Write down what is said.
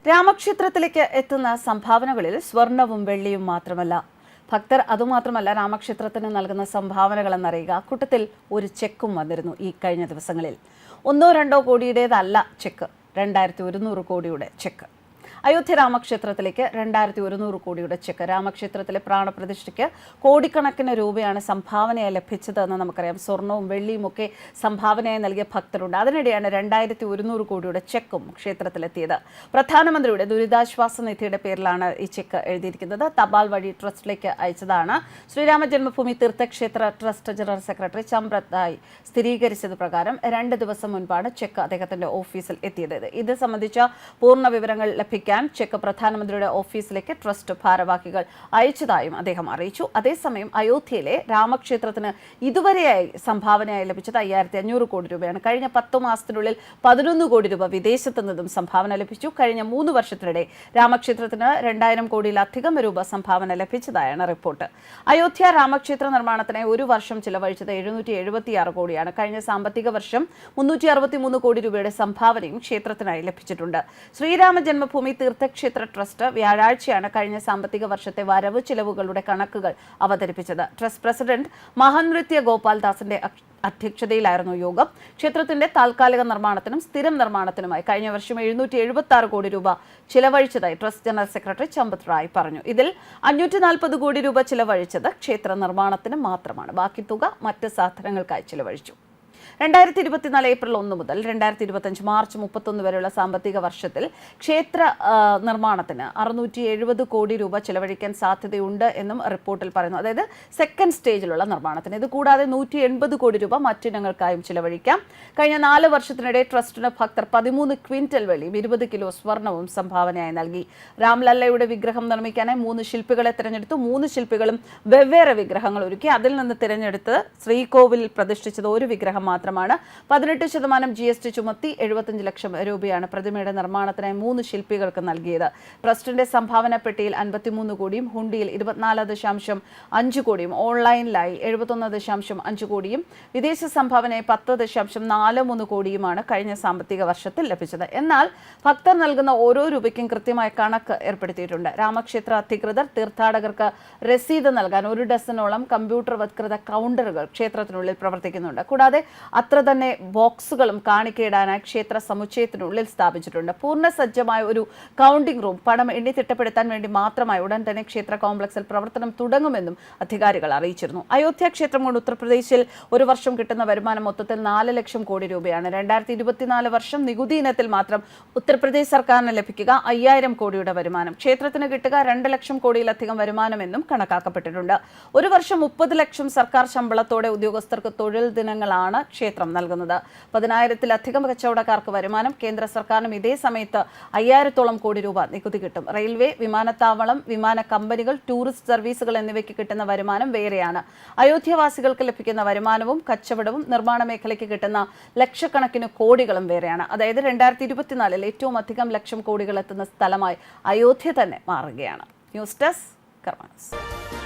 രാമക്ഷേത്രത്തിലേക്ക് എത്തുന്ന സംഭാവനകളിൽ സ്വർണവും വെള്ളിയും മാത്രമല്ല, ഭക്തർ അതുമാത്രമല്ല രാമക്ഷേത്രത്തിന് നൽകുന്ന സംഭാവനകൾ എന്നറിയുക. കൂട്ടത്തിൽ ഒരു ചെക്കും വന്നിരുന്നു ഈ കഴിഞ്ഞ ദിവസങ്ങളിൽ. 1-2 കോടിയുടേതല്ല ചെക്ക്, 2100 കോടിയുടെ ചെക്ക്. അയോധ്യ രാമക്ഷേത്രത്തിലേക്ക് 2100 കോടിയുടെ ചെക്ക്. രാമക്ഷേത്രത്തിലെ പ്രാണപ്രതിഷ്ഠയ്ക്ക് കോടിക്കണക്കിന് രൂപയാണ് സംഭാവനയായി ലഭിച്ചതെന്ന് നമുക്കറിയാം. സ്വർണവും വെള്ളിയും ഒക്കെ സംഭാവനയായി നൽകിയ ഭക്തരുണ്ട്. അതിനിടെയാണ് 2100 കോടിയുടെ ചെക്കും ക്ഷേത്രത്തിലെത്തിയത്. പ്രധാനമന്ത്രിയുടെ ദുരിതാശ്വാസ നിധിയുടെ പേരിലാണ് ഈ ചെക്ക് എഴുതിയിരിക്കുന്നത്. തപാൽ വഴി ട്രസ്റ്റിലേക്ക് അയച്ചതാണ്. Shri Ram Janmabhoomi Teerth Kshetra trust general secretary Champat Rai സ്ഥിരീകരിച്ചത് പ്രകാരം 2 ദിവസം മുൻപാണ് ചെക്ക് അദ്ദേഹത്തിന്റെ ഓഫീസിൽ എത്തിയത്. ഇത് സംബന്ധിച്ച പൂർണ്ണ വിവരങ്ങൾ ലഭിക്കാൻ ചെക്ക് പ്രധാനമന്ത്രിയുടെ ഓഫീസിലേക്ക് ട്രസ്റ്റ് ഭാരവാഹികൾ അയച്ചതായും അദ്ദേഹം അറിയിച്ചു. അതേസമയം അയോധ്യയിലെ രാമക്ഷേത്രത്തിന് ഇതുവരെയായി സംഭാവനയായി ലഭിച്ചത് 5500 കോടി രൂപയാണ്. കഴിഞ്ഞ 10 മാസത്തിനുള്ളിൽ 11 കോടി രൂപ വിദേശത്തു നിന്നും സംഭാവന ലഭിച്ചു. കഴിഞ്ഞ 3 വർഷത്തിനിടെ രാമക്ഷേത്രത്തിന് 2000 കോടിയിലധികം രൂപ സംഭാവന ലഭിച്ചതായാണ് റിപ്പോർട്ട്. അയോധ്യ രാമക്ഷേത്ര നിർമ്മാണത്തിനായി 1 വർഷം ചിലവഴിച്ചത് 776 കോടിയാണ്. കഴിഞ്ഞ സാമ്പത്തിക വർഷം 363 കോടി രൂപയുടെ സംഭാവനയും ക്ഷേത്രത്തിനായി ലഭിച്ചിട്ടുണ്ട്. ശ്രീരാമ ജന്മഭൂമി തീർത്ഥക്ഷേത്ര ട്രസ്റ്റ് വ്യാഴാഴ്ചയാണ് കഴിഞ്ഞ സാമ്പത്തിക വർഷത്തെ വരവ് ചിലവുകളുടെ കണക്കുകൾ അവതരിപ്പിച്ചത്. ട്രസ്റ്റ് പ്രസിഡന്റ് മഹാനൃത്യ ഗോപാൽദാസിന്റെ അധ്യക്ഷതയിലായിരുന്നു യോഗം. ക്ഷേത്രത്തിന്റെ താൽക്കാലിക നിർമ്മാണത്തിനും സ്ഥിരം നിർമ്മാണത്തിനുമായി കഴിഞ്ഞ വർഷം 776 കോടി രൂപ ചിലവഴിച്ചതായി trust general secretary Champat Rai പറഞ്ഞു. ഇതിൽ 540 കോടി രൂപ ചിലവഴിച്ചത് ക്ഷേത്ര നിർമ്മാണത്തിന് മാത്രമാണ്. ബാക്കി തുക മറ്റ് സാധനങ്ങൾക്കായി ചിലവഴിച്ചു. 2024 ഏപ്രിൽ 1 മുതൽ 2025 മാർച്ച് 31 വരെയുള്ള സാമ്പത്തിക വർഷത്തിൽ ക്ഷേത്ര നിർമ്മാണത്തിന് 670 കോടി രൂപ ചിലവഴിക്കാൻ സാധ്യതയുണ്ട് എന്നും റിപ്പോർട്ടിൽ പറയുന്നു. അതായത് സെക്കൻഡ് സ്റ്റേജിലുള്ള നിർമ്മാണത്തിന്. ഇത് കൂടാതെ 180 കോടി രൂപ മറ്റിനങ്ങൾക്കായും ചിലവഴിക്കാം. കഴിഞ്ഞ 4 വർഷത്തിനിടെ ട്രസ്റ്റിന് ഭക്തർ 13 ക്വിന്റൽ വെള്ളിയും 20 കിലോ സ്വർണവും സംഭാവനയായി നൽകി. രാംലല്ലയുടെ വിഗ്രഹം നിർമ്മിക്കാനായി 3 ശില്പികളെ തിരഞ്ഞെടുത്തു. 3 ശില്പികളും വെവ്വേറെ വിഗ്രഹങ്ങൾ ഒരുക്കി. അതിൽ നിന്ന് തിരഞ്ഞെടുത്ത് ശ്രീകോവിലിൽ പ്രതിഷ്ഠിച്ചത് ഒരു വിഗ്രഹം മാത്രമാണ്. 18% GST ചുമത്തി 75 ലക്ഷം രൂപയാണ് പ്രതിമയുടെ നിർമ്മാണത്തിനായി 3 ശില്പികൾക്ക് നൽകിയത്. ട്രസ്റ്റിന്റെ സംഭാവന പെട്ടിയിൽ 53 കോടിയും ഹുണ്ടിയിൽ 24.5 കോടിയും ഓൺലൈനിലായി 71.5 കോടിയും വിദേശ സംഭാവനയായി 10.43 കോടിയുമാണ് കഴിഞ്ഞ സാമ്പത്തിക വർഷത്തിൽ ലഭിച്ചത്. എന്നാൽ ഭക്തർ നൽകുന്ന ഓരോ രൂപയ്ക്കും കൃത്യമായ കണക്ക് ഏർപ്പെടുത്തിയിട്ടുണ്ട്. രാമക്ഷേത്ര അധികൃതർ തീർത്ഥാടകർക്ക് രസീത് നൽകാൻ 1 ഡസനോളം കമ്പ്യൂട്ടർവത്കൃത കൗണ്ടറുകൾ ക്ഷേത്രത്തിനുള്ളിൽ പ്രവർത്തിക്കുന്നുണ്ട്. കൂടാതെ അത്ര തന്നെ ബോക്സുകളും കാണിക്കയിടാനായി ക്ഷേത്ര സമുച്ചയത്തിനുള്ളിൽ സ്ഥാപിച്ചിട്ടുണ്ട്. പൂർണ്ണസജ്ജമായ ഒരു കൗണ്ടിംഗ് റൂം പണം എണ്ണി തിട്ടപ്പെടുത്താൻ വേണ്ടി മാത്രമായി ഉടൻ തന്നെ ക്ഷേത്ര കോംപ്ലക്സിൽ പ്രവർത്തനം തുടങ്ങുമെന്നും അധികാരികൾ അറിയിച്ചിരുന്നു. അയോധ്യ ക്ഷേത്രം കൊണ്ട് ഉത്തർപ്രദേശിൽ ഒരു വർഷം കിട്ടുന്ന വരുമാനം മൊത്തത്തിൽ 4 ലക്ഷം കോടി രൂപയാണ്. 2024 വർഷം നികുതി ഇനത്തിൽ മാത്രം ഉത്തർപ്രദേശ് സർക്കാരിന് ലഭിക്കുക 5000 കോടിയുടെ വരുമാനം. ക്ഷേത്രത്തിന് കിട്ടുക 2 ലക്ഷം കോടിയിലധികം വരുമാനമെന്നും കണക്കാക്കപ്പെട്ടിട്ടുണ്ട്. ഒരു വർഷം 30 ലക്ഷം സർക്കാർ ശമ്പളത്തോടെ ഉദ്യോഗസ്ഥർക്ക് തൊഴിൽ ദിനങ്ങളാണ് ക്ഷേത്രം നൽകുന്നത്. 10,000-ലധികം കച്ചവടക്കാർക്ക് വരുമാനം. കേന്ദ്ര സർക്കാരിനും ഇതേ സമയത്ത് 5000-ഓളം കോടി രൂപ നികുതി കിട്ടും. റെയിൽവേ, വിമാനത്താവളം, വിമാന കമ്പനികൾ, ടൂറിസ്റ്റ് സർവീസുകൾ എന്നിവയ്ക്ക് കിട്ടുന്ന വരുമാനം വേറെയാണ്. അയോധ്യവാസികൾക്ക് ലഭിക്കുന്ന വരുമാനവും കച്ചവടവും നിർമ്മാണ മേഖലയ്ക്ക് കിട്ടുന്ന ലക്ഷക്കണക്കിന് കോടികളും വേറെയാണ്. അതായത് 2024 ഏറ്റവും അധികം ലക്ഷം കോടികൾ എത്തുന്ന സ്ഥലമായി അയോധ്യ തന്നെ മാറുകയാണ്. ന്യൂസ് ഡെസ്ക് കർമ്മ ന്യൂസ്.